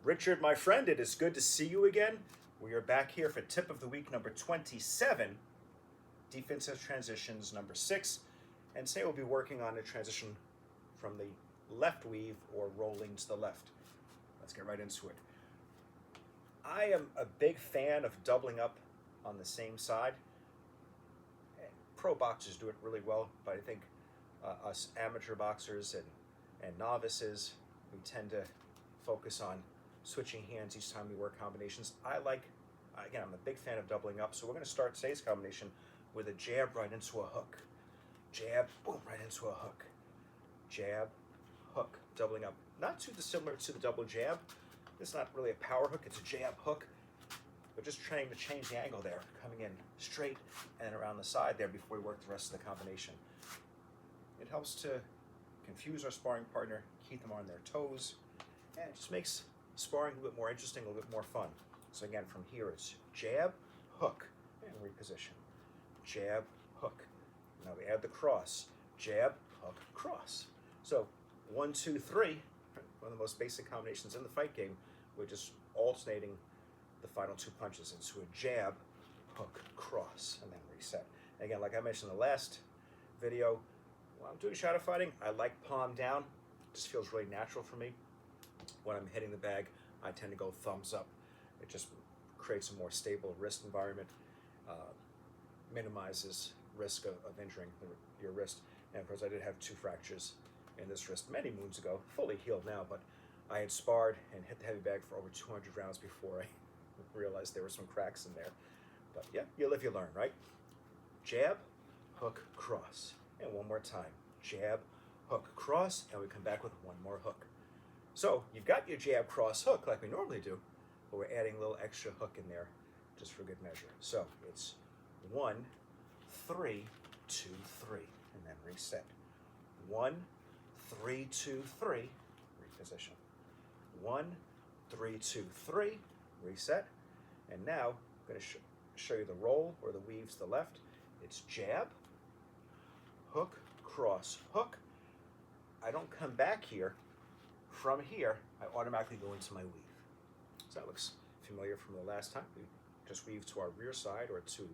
Richard, my friend, it is good to see you again. We are back here for tip of the week number 27, defensive transitions number 6. And today we'll be working on a transition from the left weave or rolling to the left. Let's get right into it. I am a big fan of doubling up on the same side. Pro boxers do it really well, but I think us amateur boxers and novices, we tend to focus on switching hands each time we work combinations. Again, I'm a big fan of doubling up, so we're going to start today's combination with a jab right into a hook. Jab, boom, right into a hook. Jab, hook, doubling up. Not too dissimilar to the double jab. It's not really a power hook, it's a jab hook. But just trying to change the angle there, coming in straight and around the side there before we work the rest of the combination. It helps to confuse our sparring partner, keep them on their toes, and it just makes sparring a little bit more interesting, a little bit more fun. So again, from here it's jab, hook, and reposition. Jab, hook. Now we add the cross. Jab, hook, cross. So 1, 2, 3, one of the most basic combinations in the fight game. We're just alternating the final 2 punches into a jab, hook, cross, and then reset. Again, like I mentioned in the last video, when I'm doing shadow fighting, I like palm down. It just feels really natural for me. When I'm hitting the bag, I tend to go thumbs up. It just creates a more stable wrist environment, minimizes risk of injuring your wrist. And of course, I did have 2 fractures in this wrist many moons ago, fully healed now, but I had sparred and hit the heavy bag for over 200 rounds before I realized there were some cracks in there. But yeah, you live, you learn, right? Jab, hook, cross. And one more time. Jab, hook, cross, and we come back with one more hook. So you've got your jab, cross, hook like we normally do, but we're adding a little extra hook in there just for good measure. So it's 1, 3, 2, 3, and then reset. 1, 3, 2, 3, reposition. 1, 3, 2, 3, reset. And now I'm going to show you the roll or the weave to the left. It's jab, hook, cross, hook. I don't come back here. From here, I automatically go into my weave. So that looks familiar from the last time. We just weave to our rear side or to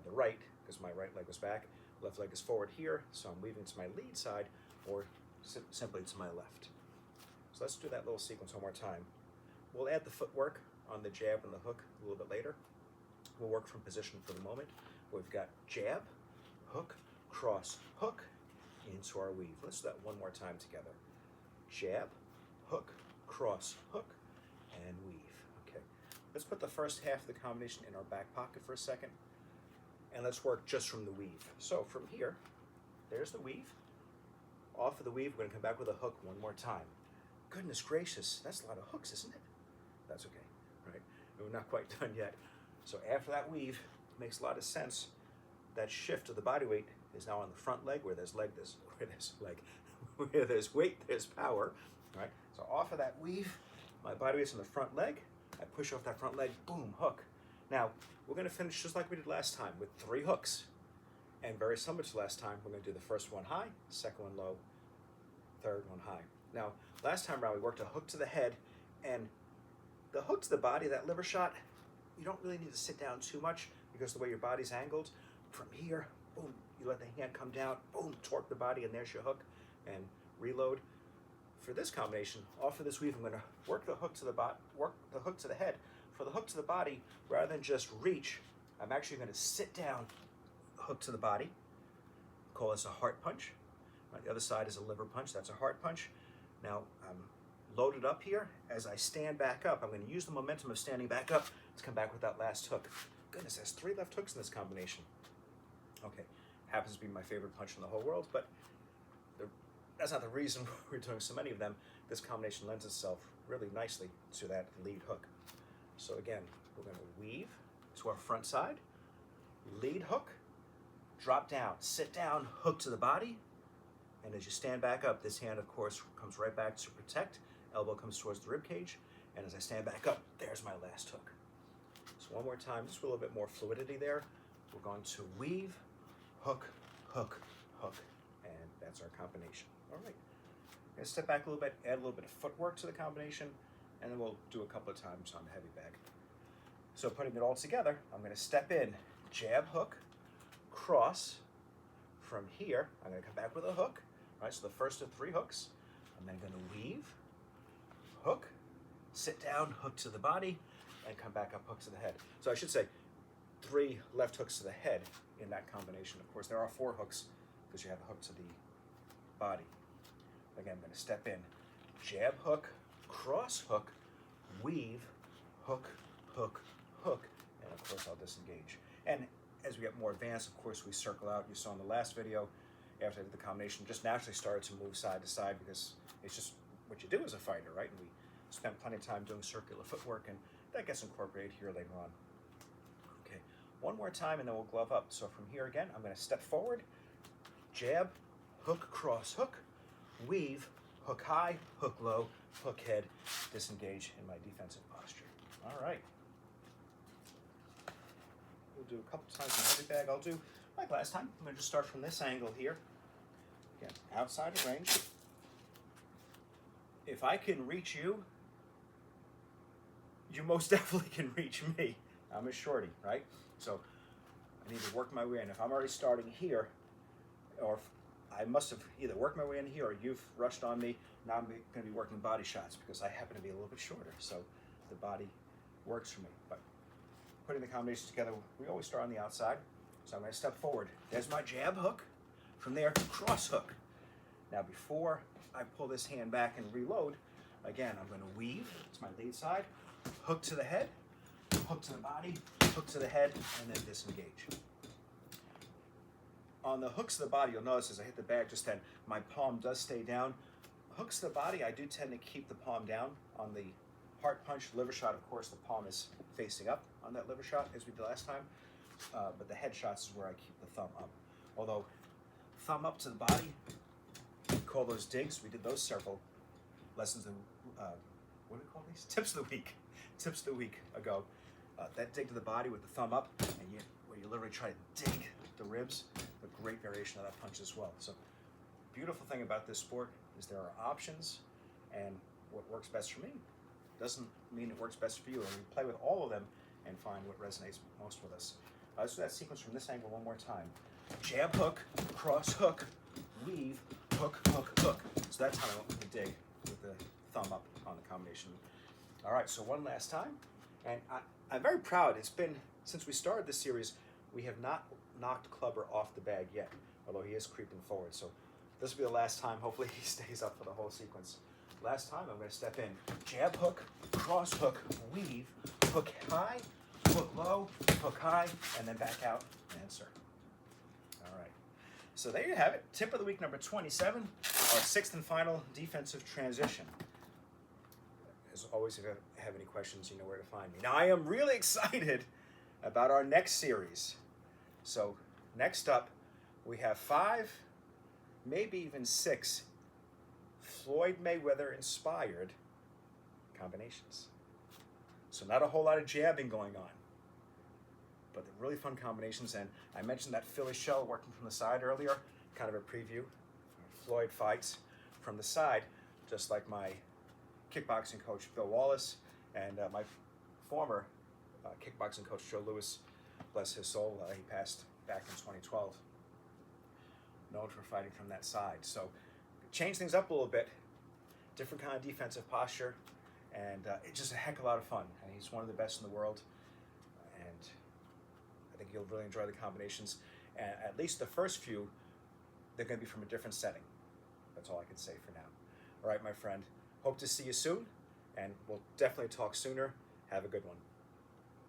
the right, because my right leg was back. Left leg is forward here, so I'm weaving to my lead side or simply to my left. So let's do that little sequence one more time. We'll add the footwork on the jab and the hook a little bit later. We'll work from position for the moment. We've got jab, hook, cross, hook, into our weave. Let's do that one more time together. Jab, hook, cross, hook, and weave. Okay, let's put the first half of the combination in our back pocket for a second, and let's work just from the weave. So from here, there's the weave. Off of the weave, we're gonna come back with a hook one more time. Goodness gracious, that's a lot of hooks, isn't it? That's okay, right? And we're not quite done yet. So after that weave, it makes a lot of sense. That shift of the body weight is now on the front leg, where there's weight, there's power, right? So off of that weave, my body weight's on the front leg. I push off that front leg, boom, hook. Now, we're gonna finish just like we did last time with 3 hooks. And very similar to last time, we're gonna do the first one high, second one low, third one high. Now, last time around, we worked a hook to the head, and the hook to the body, that liver shot, you don't really need to sit down too much because the way your body's angled, from here, boom, you let the hand come down, boom, torque the body, and there's your hook, and reload. For this combination, off of this weave, I'm gonna work the hook to the head. For the hook to the body, rather than just reach, I'm actually gonna sit down, hook to the body, call this a heart punch. Right, the other side is a liver punch, that's a heart punch. Now, I'm loaded up here. As I stand back up, I'm gonna use the momentum of standing back up to come back with that last hook. Goodness, there's 3 left hooks in this combination. Okay, happens to be my favorite punch in the whole world, but that's not the reason we're doing so many of them. This combination lends itself really nicely to that lead hook. So again, we're gonna weave to our front side, lead hook, drop down, sit down, hook to the body, and as you stand back up, this hand, of course, comes right back to protect, elbow comes towards the rib cage, and as I stand back up, there's my last hook. So one more time, just a little bit more fluidity there. We're going to weave, hook, hook, hook, and that's our combination. All right. I'm gonna step back a little bit, add a little bit of footwork to the combination, and then we'll do a couple of times on the heavy bag. So putting it all together, I'm going to step in, jab, hook, cross. From here, I'm going to come back with a hook. Right, so the first of 3 hooks. I'm then going to weave, hook, sit down, hook to the body, and come back up, hook to the head. So I should say 3 left hooks to the head in that combination. Of course, there are 4 hooks because you have a hook to the body. Again, I'm going to step in, jab, hook, cross, hook, weave, hook, hook, hook, and of course I'll disengage. And as we get more advanced, of course, we circle out. You saw in the last video, after I did the combination, just naturally started to move side to side because it's just what you do as a fighter, right? And we spent plenty of time doing circular footwork, and that gets incorporated here later on. Okay, one more time, and then we'll glove up. So from here again, I'm going to step forward, jab, hook, cross, hook, weave, hook high, hook low, hook head, disengage in my defensive posture. All right. We'll do a couple times in the heavy bag. I'll do like last time. I'm going to just start from this angle here. Again, outside of range. If I can reach you, you most definitely can reach me. I'm a shorty, right? So I need to work my way in. If I'm already starting here, or I must have either worked my way in here or you've rushed on me, now I'm going to be working body shots because I happen to be a little bit shorter. So the body works for me. But putting the combinations together, we always start on the outside. So I'm going to step forward. There's my jab hook. From there, cross hook. Now before I pull this hand back and reload, again, I'm going to weave. It's my lead side. Hook to the head, hook to the body, hook to the head, and then disengage. On the hooks to the body, you'll notice as I hit the bag just then, my palm does stay down. Hooks to the body, I do tend to keep the palm down. On the heart punch, liver shot, of course, the palm is facing up on that liver shot, as we did last time. But the head shots is where I keep the thumb up. Although, thumb up to the body, we call those digs. We did those several lessons in, what do we call these? Tips of the week. Tips of the week ago. That dig to the body with the thumb up, and where you literally try to dig the ribs, a great variation of that punch as well. So, beautiful thing about this sport is there are options, and what works best for me doesn't mean it works best for you. And we play with all of them and find what resonates most with us. Let's do that sequence from this angle one more time. Jab hook, cross hook, weave, hook, hook, hook. So that's how I went with the dig with the thumb up on the combination. All right, so one last time. And I'm very proud. It's been, since we started this series, we have not knocked Clubber off the bag yet, although he is creeping forward. So this will be the last time. Hopefully he stays up for the whole sequence. Last time, I'm going to step in. Jab hook, cross hook, weave, hook high, hook low, hook high, and then back out and insert. All right. So there you have it. Tip of the week number 27, our 6th and final defensive transition. As always, if you have any questions, you know where to find me. Now, I am really excited about our next series. So next up, we have 5, maybe even 6 Floyd Mayweather inspired combinations. So not a whole lot of jabbing going on, but they're really fun combinations. And I mentioned that Philly shell working from the side earlier, kind of a preview. Floyd fights from the side, just like my kickboxing coach Bill Wallace and my former kickboxing coach Joe Lewis, bless his soul. He passed back in 2012. Known for fighting from that side. So change things up a little bit, different kind of defensive posture, and it's just a heck of a lot of fun. And he's one of the best in the world, and I think you'll really enjoy the combinations. And at least the first few, they're going to be from a different setting. That's all I can say for now. All right, my friend. Hope to see you soon, and we'll definitely talk sooner. Have a good one.